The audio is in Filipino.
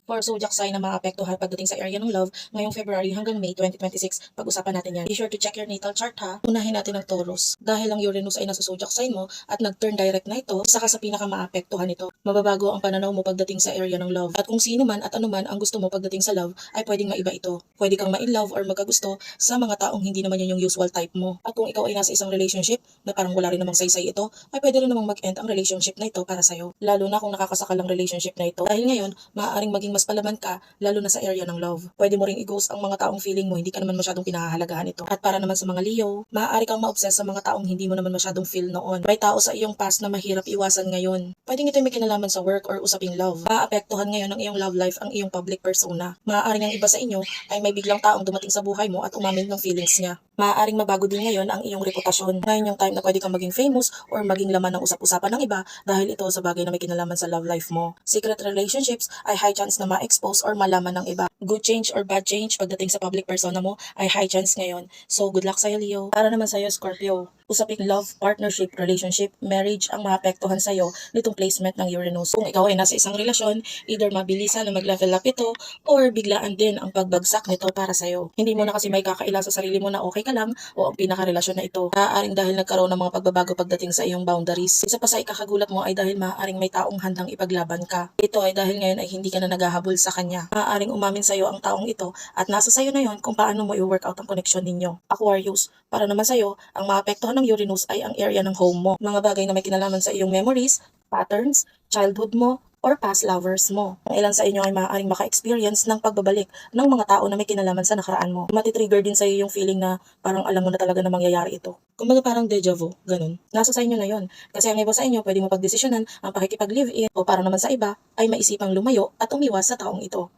For zodiac sign na maapektuhan pagdating sa area ng love ngayong February hanggang May 2026. Pag-usapan natin yan. Be sure to check your natal chart ha. Unahin natin ang Taurus. Dahil ang Uranus ay nasa zodiac sign mo at nag-turn direct na ito, isa ka sa pinaka-maapektuhan nito. Mababago ang pananaw mo pagdating sa area ng love. At kung sino man at ano man ang gusto mo pagdating sa love ay pwedeng maiba ito. Pwede kang ma-in-love or magkagusto sa mga taong hindi naman yun yung usual type mo. At kung ikaw ay nasa isang relationship na parang wala rin namang saysay ito, ay pwede rin namang mag-end ang relationship na ito para sa'yo. Lalo na kung nakakasakal ang relationship na ito. Dahil ngayon, maaaring maging mas palaman ka lalo na sa area ng love. Pwede mo ring i-ghost ang mga taong feeling mo, hindi ka naman masyadong pinahahalagahan ito. At para naman sa mga Leo, maaari kang ma-obsess sa mga taong hindi mo naman masyadong feel noon. May tao sa iyong past na mahirap iwasan ngayon. Pwedeng ito may kinalaman sa work or usaping love. Maapektuhan ngayon ng iyong love life ang iyong public persona. Maaaring ang iba sa inyo ay may biglang taong dumating sa buhay mo at umamin ng feelings niya. Maaaring mabago din ngayon ang iyong reputasyon. Ngayon yung time na pwede kang maging famous or maging laman ng usap-usapan ng iba dahil ito sa bagay na may kinalaman sa love life mo. Secret relationships ay high chance na ma-expose or malaman ng iba. Good change or bad change pagdating sa public persona mo ay high chance ngayon. So good luck sa'yo Leo. Para naman sa'yo Scorpio, usaping love, partnership, relationship, marriage ang maapektuhan sa'yo nitong placement ng Uranus. Kung ikaw ay nasa isang relasyon, either mabilisan na mag-level up ito or biglaan din ang pagbagsak nito para sa'yo. Hindi mo na kasi may kakaila sa sarili mo na okay ka lang o ang pinakarelasyon na ito. Maaaring dahil nagkaroon ng mga pagbabago pagdating sa iyong boundaries. Isa pa sa ikakagulat mo ay dahil maaaring may taong handang ipaglaban ka. Ito ay dahil ngayon ay hindi ka na naghahabol sa kanya. Maaaring umamin sa'yo ang taong ito at nasa sa'yo na yon kung paano mo i-work out ang connection ninyo. Aquarius, para naman sa'yo, ang maapektuhan ng Uranus ay ang area ng home mo. Mga bagay na may kinalaman sa iyong memories, patterns, childhood mo, or past lovers mo. Ang ilan sa inyo ay maaaring maka-experience ng pagbabalik ng mga tao na may kinalaman sa nakaraan mo. Matitrigger din sa iyo yung feeling na parang alam mo na talaga na mangyayari ito. Kumbaga parang deja vu, ganun. Nasa sa inyo na yon. Kasi ang iba sa inyo pwede mo pagdesisyonan ang pakikipag-live-in o para naman sa iba ay maisipang lumayo at umiwas sa taong ito.